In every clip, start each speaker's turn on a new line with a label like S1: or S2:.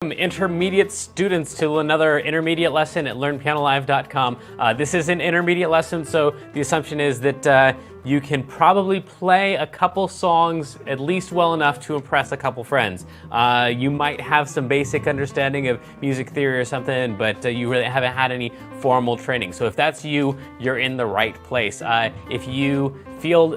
S1: Intermediate students to another intermediate lesson at learnpianolive.com. This is an intermediate lesson, so the assumption is that you can probably play a couple songs at least well enough to impress a couple friends. You might have some basic understanding of music theory or something, but you really haven't had any formal training. So if that's you, you're in the right place. If you feel,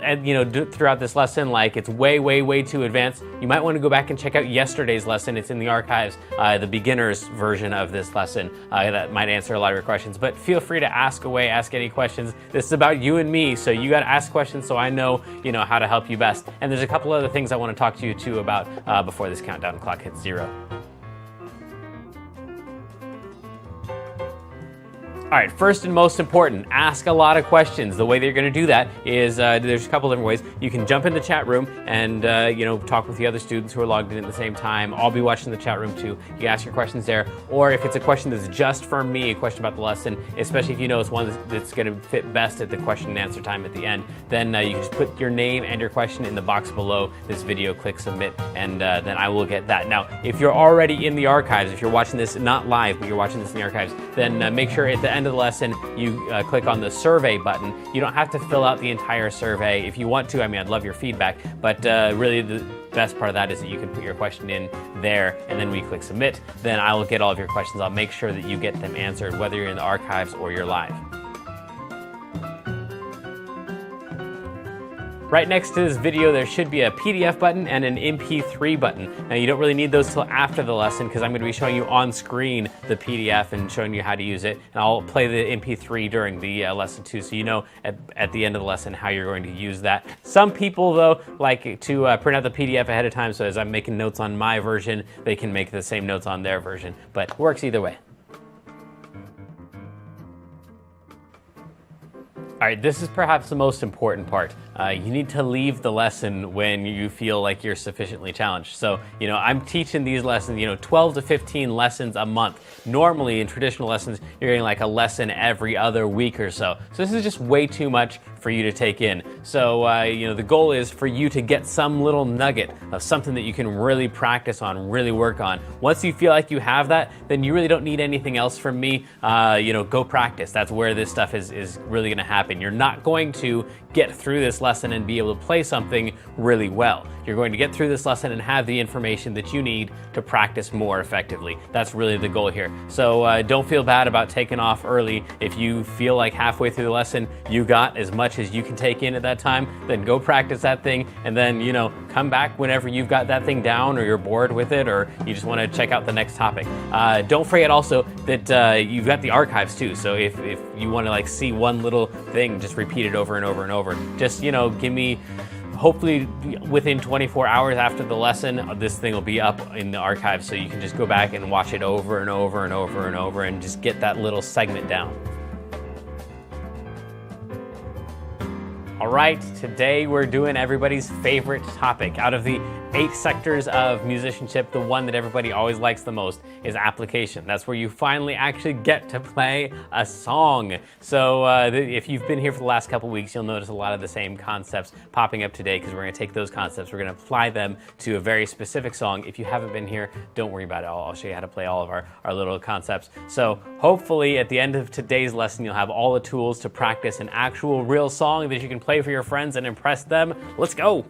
S1: throughout this lesson like it's way too advanced, you might want to go back and check out yesterday's lesson. It's in the archives, the beginner's version of this lesson. That might answer a lot of your questions, but feel free to ask away, ask any questions. This is about you and me, so you got to ask questions so I know, how to help you best. And there's a couple other things I want to talk to you too about before this countdown clock hits 0. All right, first and most important, ask a lot of questions. The way that you're going to do that is there's a couple different ways. You can jump in the chat room and talk with the other students who are logged in at the same time. I'll be watching the chat room too. You can ask your questions there. Or if it's a question that's just for me, a question about the lesson, especially if you know it's one that's going to fit best at the question and answer time at the end, then you can just put your name and your question in the box below this video, click submit, and then I will get that. Now, if you're already in the archives, if you're watching this not live, but you're watching this in the archives, then make sure at the end of the lesson you click on the survey button. You don't have to fill out the entire survey. If you want to, I'd love your feedback, but really the best part of that is that you can put your question in there, and then we click submit. Then I will get all of your questions. I'll make sure that you get them answered, whether you're in the archives or you're live. Right next to this video, there should be a PDF button and an MP3 button. Now, you don't really need those till after the lesson because I'm going to be showing you on screen the PDF and showing you how to use it. And I'll play the MP3 during the lesson too, so you know at the end of the lesson how you're going to use that. Some people, though, like to print out the PDF ahead of time, so as I'm making notes on my version, they can make the same notes on their version, but it works either way. All right, this is perhaps the most important part. You need to leave the lesson when you feel like you're sufficiently challenged. So, I'm teaching these lessons, 12 to 15 lessons a month. Normally in traditional lessons, you're getting like a lesson every other week or so. So this is just way too much for you to take in. So, the goal is for you to get some little nugget of something that you can really practice on, really work on. Once you feel like you have that, then you really don't need anything else from me. Go practice. That's where this stuff is really gonna happen. You're not going to get through this lesson and be able to play something really well. You're going to get through this lesson and have the information that you need to practice more effectively. That's really the goal here. So don't feel bad about taking off early. If you feel like halfway through the lesson you got as much as you can take in at that time, then go practice that thing, and then come back whenever you've got that thing down, or you're bored with it, or you just want to check out the next topic. Don't forget also that you've got the archives too. So if you want to see one little thing, just repeat it over and over and over. Just give me, hopefully within 24 hours after the lesson, this thing will be up in the archives, so you can just go back and watch it over and over and over and over and just get that little segment down. All right, today we're doing everybody's favorite topic. Out of the 8 sectors of musicianship, the one that everybody always likes the most is application. That's where you finally actually get to play a song. So if you've been here for the last couple weeks, you'll notice a lot of the same concepts popping up today, because we're going to take those concepts, we're going to apply them to a very specific song. If you haven't been here, don't worry about it. I'll show you how to play all of our little concepts. So hopefully at the end of today's lesson, you'll have all the tools to practice an actual real song that you can play for your friends and impress them. Let's go.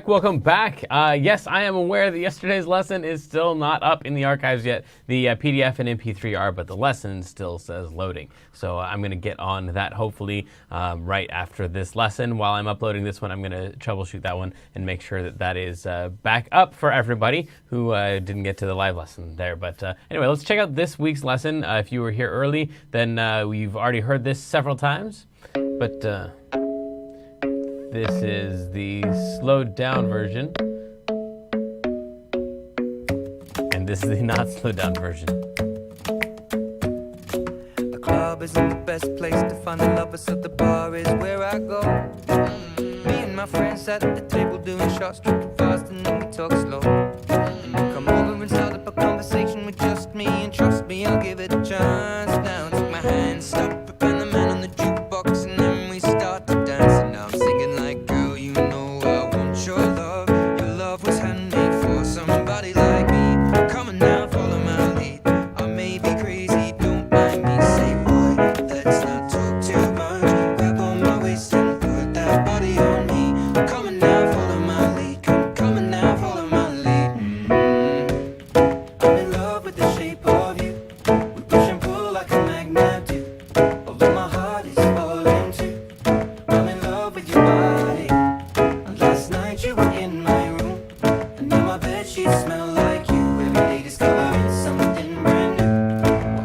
S1: Welcome back. Yes, I am aware that yesterday's lesson is still not up in the archives yet. The PDF and MP3 are, but the lesson still says loading. So I'm going to get on that hopefully right after this lesson. While I'm uploading this one, I'm going to troubleshoot that one and make sure that that is back up for everybody who didn't get to the live lesson there. But anyway, let's check out this week's lesson. If you were here early, then we've already heard this several times. But this is the slowed down version, and this is the not slowed down version.
S2: The club isn't the best place to find the lovers, so the bar is where I go. Me and my friends sat at the table doing shots, drinking fast, and then we talk slow. And you come over and start up a conversation with just asked me, and trust me, I'll give it a chance. Now take my hand, stop it, and the man on the jukebox, and then we start to dance. And now I'm singing like, girl, you know I want your love. Your love was handmade for somebody like me. Come on now, follow my lead. I may be crazy, don't mind me. Say, boy, let's not talk too much. Grab on my waist and put that body on me. Come on now, follow my lead. Come on now, follow my lead. I'm in love with the shape of you. We push and pull like a magnet do. Although my heart is falling too. I'm in love with your body. And last night you were in my room, and now my bedsheets smell like you. Every day discovering something brand new.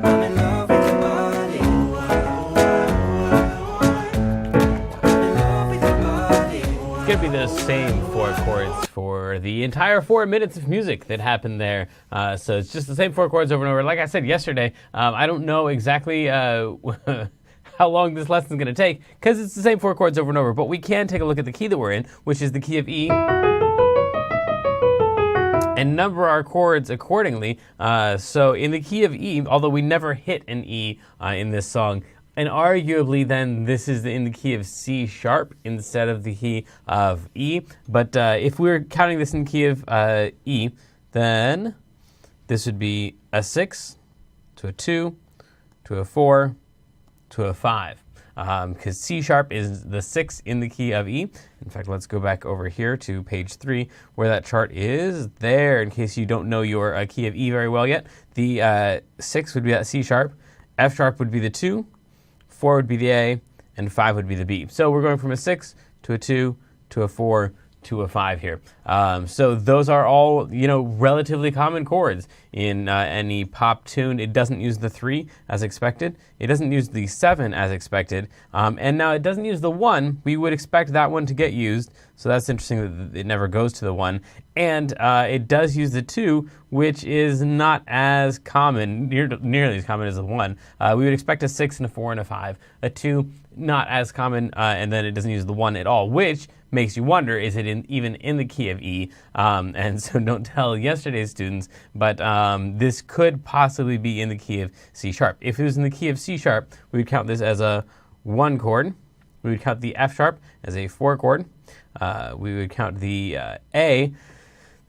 S2: I'm in love with your body. I'm in love with your body.
S1: It's gonna be the same 4 chords for the entire 4 minutes of music that happened there. So it's just the same 4 chords over and over. Like I said yesterday, I don't know exactly how long this lesson is going to take because it's the same 4 chords over and over. But we can take a look at the key that we're in, which is the key of E, and number our chords accordingly. So in the key of E, although we never hit an E in this song, and arguably then this is in the key of C sharp instead of the key of E. But if we're counting this in the key of E, then this would be a 6 to a 2 to a 4 to a 5. Because C sharp is the 6 in the key of E. In fact, let's go back over here to page 3 where that chart is there in case you don't know your key of E very well yet. The 6 would be that C sharp, F sharp would be the 2, 4 would be the A, and 5 would be the B. So we're going from a 6 to a 2 to a 4 to a 5 here. So those are all, relatively common chords in any pop tune. It doesn't use the 3 as expected. It doesn't use the 7 as expected. And now it doesn't use the 1. We would expect that one to get used. So that's interesting that it never goes to the 1. And it does use the 2, which is not as common, nearly as common as the 1. We would expect a 6 and a 4 and a 5. A 2, not as common, and then it doesn't use the 1 at all, which makes you wonder, is it even in the key of E? And so don't tell yesterday's students, but this could possibly be in the key of C sharp. If it was in the key of C sharp, we would count this as a 1 chord. We would count the F sharp as a 4 chord. We would count the A.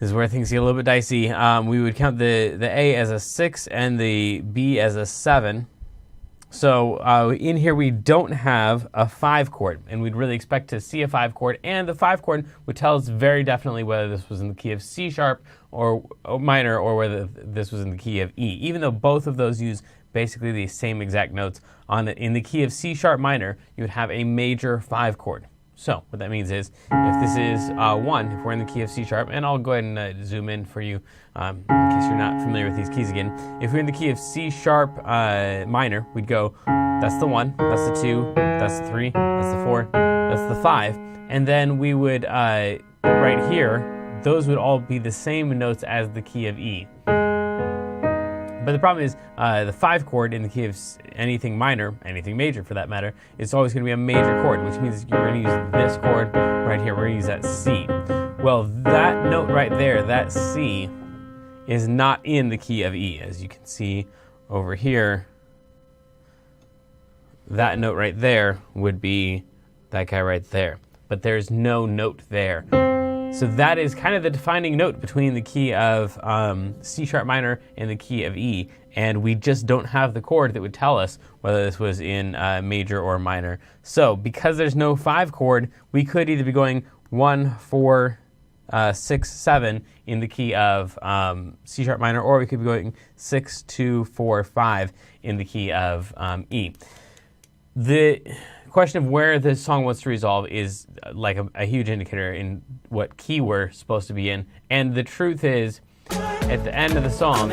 S1: This is where things get a little bit dicey. We would count the A as a 6 and the B as a 7. So in here we don't have a 5 chord, and we'd really expect to see a 5 chord, and the 5 chord would tell us very definitely whether this was in the key of C sharp or minor, or whether this was in the key of E, even though both of those use basically the same exact notes. In the key of C sharp minor, you would have a major 5 chord. So what that means is, if this is 1, if we're in the key of C sharp, and I'll go ahead and zoom in for you in case you're not familiar with these keys again. If we're in the key of C sharp minor, we'd go, that's the 1, that's the 2, that's the 3, that's the 4, that's the 5. And then we would, right here, those would all be the same notes as the key of E. But the problem is the 5 chord in the key of anything minor, anything major for that matter, is always going to be a major chord, which means you're going to use this chord right here. We're going to use that C. Well, that note right there, that C, is not in the key of E. As you can see over here, that note right there would be that guy right there. But there's no note there. So that is kind of the defining note between the key of C sharp minor and the key of E, and we just don't have the chord that would tell us whether this was in major or minor. So because there's no 5 chord, we could either be going 1, 4, 6, 7 in the key of C sharp minor, or we could be going 6, 2, 4, 5 in the key of E. The question of where this song wants to resolve is like a huge indicator in what key we're supposed to be in. And the truth is, at the end of the song,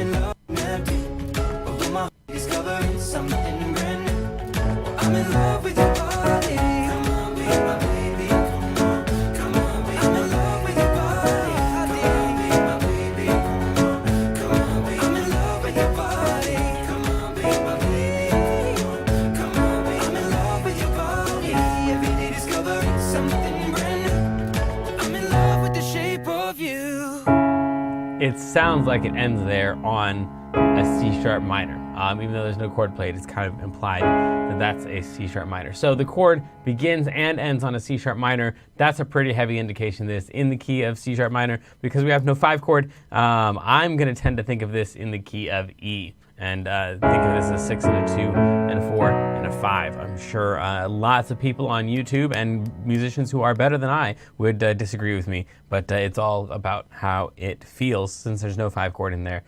S1: it sounds like it ends there on a C sharp minor. Even though there's no chord played, it's kind of implied that that's a C sharp minor. So the chord begins and ends on a C sharp minor. That's a pretty heavy indication that it's in the key of C sharp minor. Because we have no 5 chord, I'm going to tend to think of this in the key of E. And think of it as a 6 and a 2 and a 4 and a 5. I'm sure lots of people on YouTube and musicians who are better than I would disagree with me, but it's all about how it feels since there's no 5 chord in there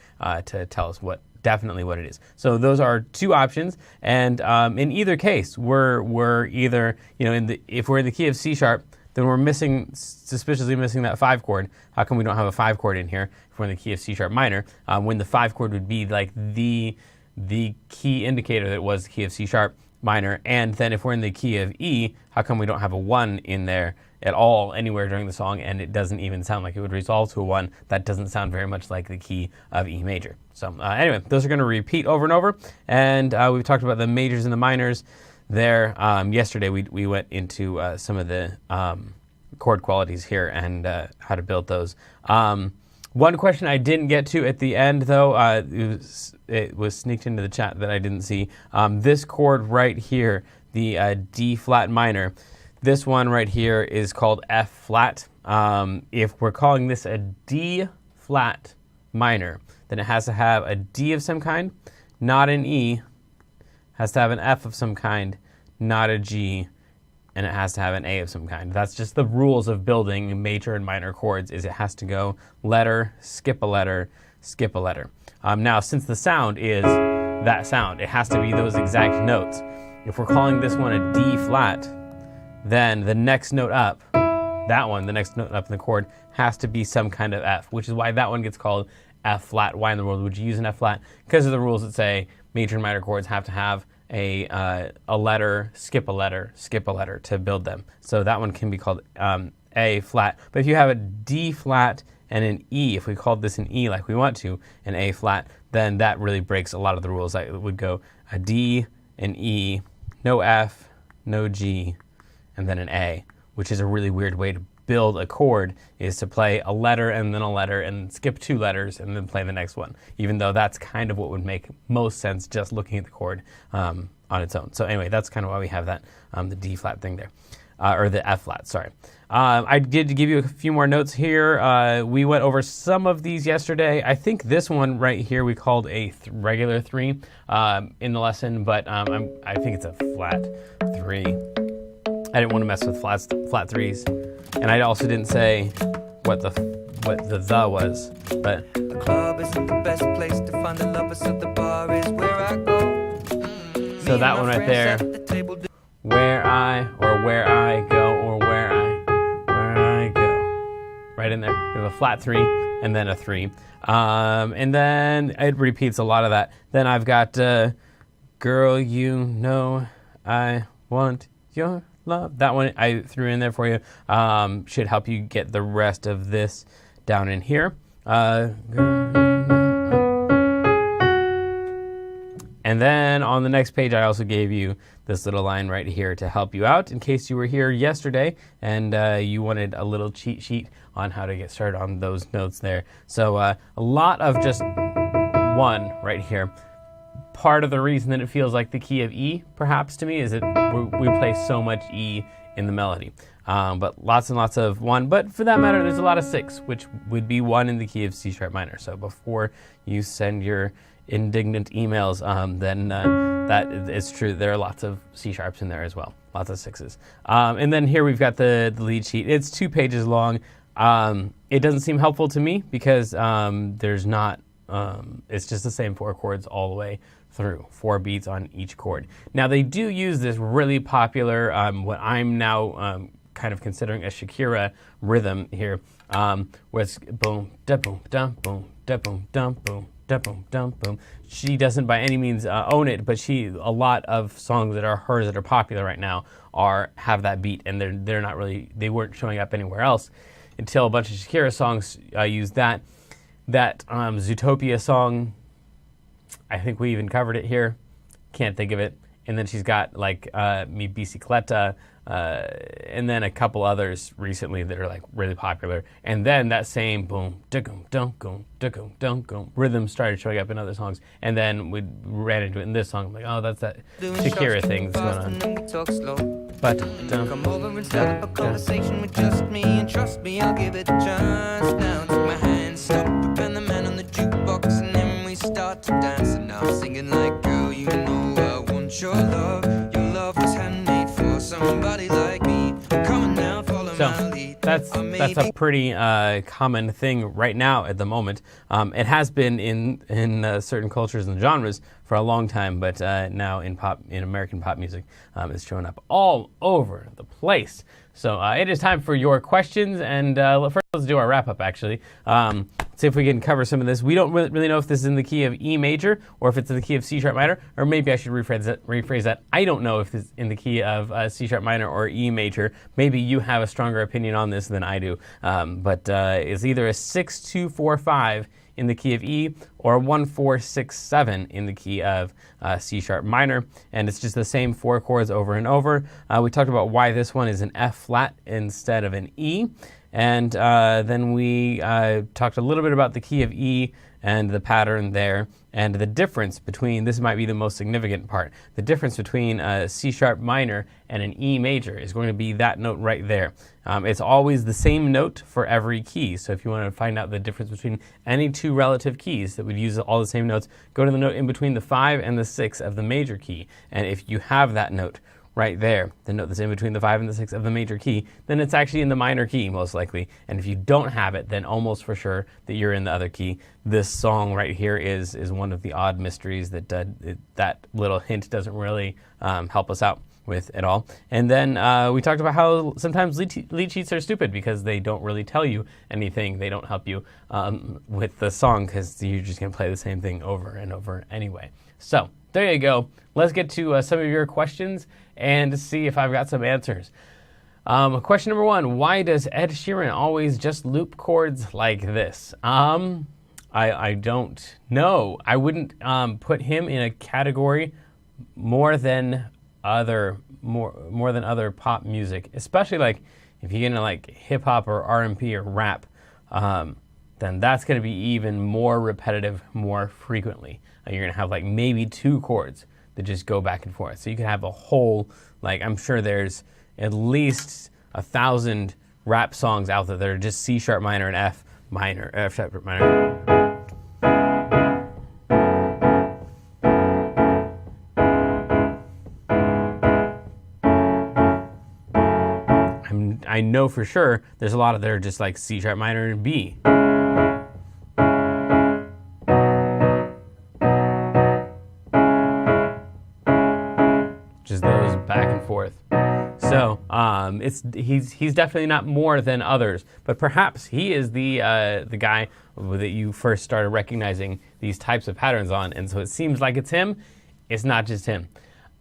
S1: to tell us definitely what it is. So those are 2 options, and in either case, we're either, if we're in the key of C sharp, then we're suspiciously missing that 5 chord. How come we don't have a 5 chord in here if we're in the key of C sharp minor, when the 5 chord would be like the key indicator that it was the key of C sharp minor? And then if we're in the key of E, how come we don't have a 1 in there at all anywhere during the song, and it doesn't even sound like it would resolve to a 1? That doesn't sound very much like the key of E major. So anyway, those are going to repeat over and over, and we've talked about the majors and the minors there. Yesterday we went into some of the chord qualities here and how to build those. One question I didn't get to at the end, though, it was sneaked into the chat that I didn't see. This chord right here, the D flat minor, this one right here is called F flat. If we're calling this a D flat minor, then it has to have a D of some kind, not an E. Has to have an F of some kind, not a G, and it has to have an A of some kind. That's just the rules of building major and minor chords, is it has to go letter, skip a letter, skip a letter. Now, since the sound is that sound, it has to be those exact notes. If we're calling this one a D flat, then the next note up, the next note up in the chord, has to be some kind of F, which is why that one gets called F flat. Why in the world would you use an F flat? Because of the rules that say major and minor chords have to have a letter, skip a letter, skip a letter to build them. So that one can be called A flat. But if you have a D flat and an E, if we called this an E like we want to, an A flat, then that really breaks a lot of the rules. Like it would go a D, an E, no F, no G, and then an A, which is a really weird way to build a chord, is to play a letter and skip 2 letters and then play the next one, even though that's kind of what would make most sense just looking at the chord on its own. So anyway, that's kind of why we have that, the D flat thing there, or the F flat, sorry. I did give you a few more notes here. We went over some of these yesterday. I think this one right here we called a regular 3 in the lesson, but I think it's a flat 3. I didn't want to mess with flat 3s. And I also didn't say what the was, but
S2: the club isn't the best place to find the lovers, so the bar is where I go.
S1: So that one right there, where I go, right in there. We have a flat 3 and then a 3, and then it repeats a lot of that. Then I've got girl, you know I want your love. That one I threw in there for you. Should help you get the rest of this down in here. And then on the next page, I also gave you this little line right here to help you out in case you were here yesterday and you wanted a little cheat sheet on how to get started on those notes there. So a lot of just 1 right here. Part of the reason that it feels like the key of E, perhaps to me, is that we play so much E in the melody. But lots and lots of 1. But for that matter, there's a lot of 6, which would be 1 in the key of C sharp minor. So before you send your indignant emails, then that is true. There are lots of C sharps in there as well. Lots of 6s. And then here we've got the lead sheet. It's 2 pages long. It doesn't seem helpful to me because there's not, it's just the same 4 chords all the way through, 4 beats on each chord. Now they do use this really popular, what I'm now kind of considering a Shakira rhythm here, where it's boom, da boom, dum, boom, da boom, dum, boom, da boom, dum, boom. She doesn't by any means own it, but a lot of songs that are hers that are popular right now have that beat, and they're not really, they weren't showing up anywhere else until a bunch of Shakira songs use that. That Zootopia song, I think we even covered it here. Can't think of it. and then she's got like Mi Bicicleta, and then a couple others recently that are like really popular. And then that same boom, da-gum, dum-gum, da-gum, dum-gum rhythm started showing up in other songs. And then we ran into it in this song. I'm like, oh, that's that Shakira thing that's going on. But
S2: come over and start up a conversation with just me, and trust me, I'll give it a chance. Now take my hand, stop up, and the man on the jukebox, and then we start to dance. And now I'm singing like, girl, you know I want your love. Your love was handmade for somebody like me. Come on now, follow my lead.
S1: That's a pretty common thing right now at the moment. It has been in certain cultures and genres for a long time, but now in American pop music, it's showing up all over the place. So it is time for your questions, and first let's do our wrap-up, actually. See if we can cover some of this. We don't really know if this is in the key of E major or if it's in the key of C sharp minor, or maybe I should rephrase that. I don't know if it's in the key of C sharp minor or E major. Maybe you have a stronger opinion on this than I do, but it's either a 6-2-4-5 in the key of E or 1-4-6-7 in the key of C sharp minor, and it's just the same 4 chords over and over. We talked about why this one is an F flat instead of an E, and then we talked a little bit about the key of E and the pattern there, and the difference between, this might be the most significant part, the difference between a C sharp minor and an E major is going to be that note right there. It's always the same note for every key, so if you want to find out the difference between any two relative keys that would use all the same notes, go to the note in between the 5 and the 6 of the major key, and if you have that note right there, the note that's in between the 5 and the 6 of the major key, then it's actually in the minor key, most likely. And if you don't have it, then almost for sure that you're in the other key. This song right here is one of the odd mysteries that that little hint doesn't really help us out with at all. And then we talked about how sometimes lead sheets are stupid because they don't really tell you anything. They don't help you with the song because you're just going to play the same thing over and over anyway. So there you go. Let's get to some of your questions and see if I've got some answers. Question number 1, why does Ed Sheeran always just loop chords like this? I don't know. I wouldn't put him in a category more than other pop music, especially like if you're into like hip hop or R&B or rap, then that's going to be even more repetitive more frequently. You're going to have like maybe 2 chords that just go back and forth. So you can have a whole, like I'm sure there's at least 1,000 rap songs out there that are just C sharp minor and F sharp minor. I know for sure there's a lot of that are just like C sharp minor and B. Just those back and forth. So he's definitely not more than others, but perhaps he is the guy that you first started recognizing these types of patterns on, and so it seems like it's him. It's not just him.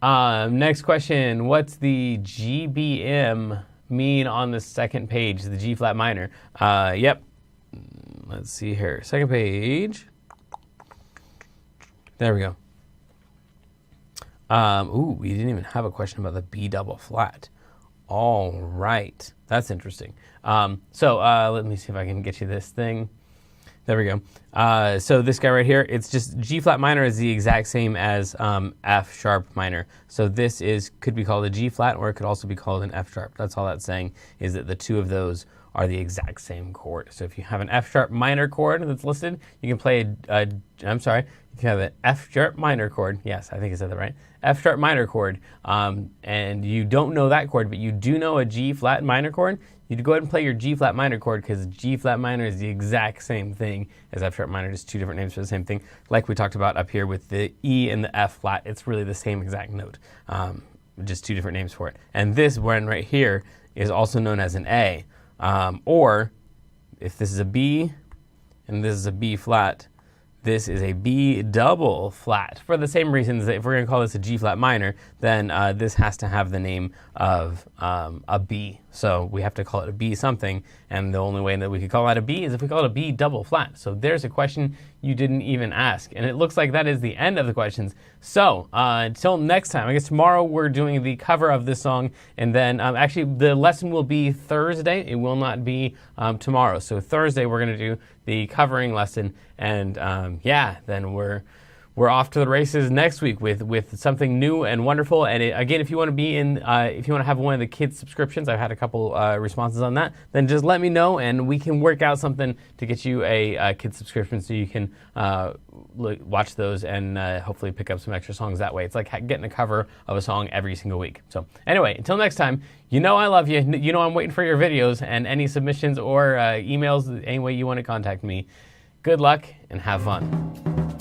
S1: Next question: what's the GBM mean on the second page? The G flat minor. Yep. Let's see here. Second page. There we go. We didn't even have a question about the B double flat. All right, that's interesting. So let me see if I can get you this thing. There we go. So this guy right here, it's just G flat minor is the exact same as F sharp minor. So this could be called a G flat, or it could also be called an F sharp. That's all that's saying, is that the two of those are the exact same chord. So if you have an F sharp minor chord that's listed, you can play if you have an F sharp minor chord, yes, I think I said that right, F sharp minor chord, and you don't know that chord, but you do know a G flat minor chord, you'd go ahead and play your G flat minor chord because G flat minor is the exact same thing as F sharp minor, just 2 different names for the same thing. Like we talked about up here with the E and the F flat, it's really the same exact note, just 2 different names for it. And this one right here is also known as an A, or if this is a B and this is a B flat, this is a B double flat. For the same reasons that if we're going to call this a G flat minor, then this has to have the name of a B. So we have to call it a B something, and the only way that we could call that a B is if we call it a B double flat. So there's a question you didn't even ask. And it looks like that is the end of the questions. So until next time, I guess tomorrow we're doing the cover of this song, and then actually the lesson will be Thursday. It will not be tomorrow. So Thursday we're going to do the covering lesson, and yeah, then we're off to the races next week with something new and wonderful. And again, if you want to be in, if you want to have one of the kids subscriptions, I've had a couple responses on that. Then just let me know, and we can work out something to get you a kids subscription so you can watch those and hopefully pick up some extra songs that way. It's like getting a cover of a song every single week. So anyway, until next time, you know I love you. You know I'm waiting for your videos and any submissions or emails, any way you want to contact me. Good luck and have fun.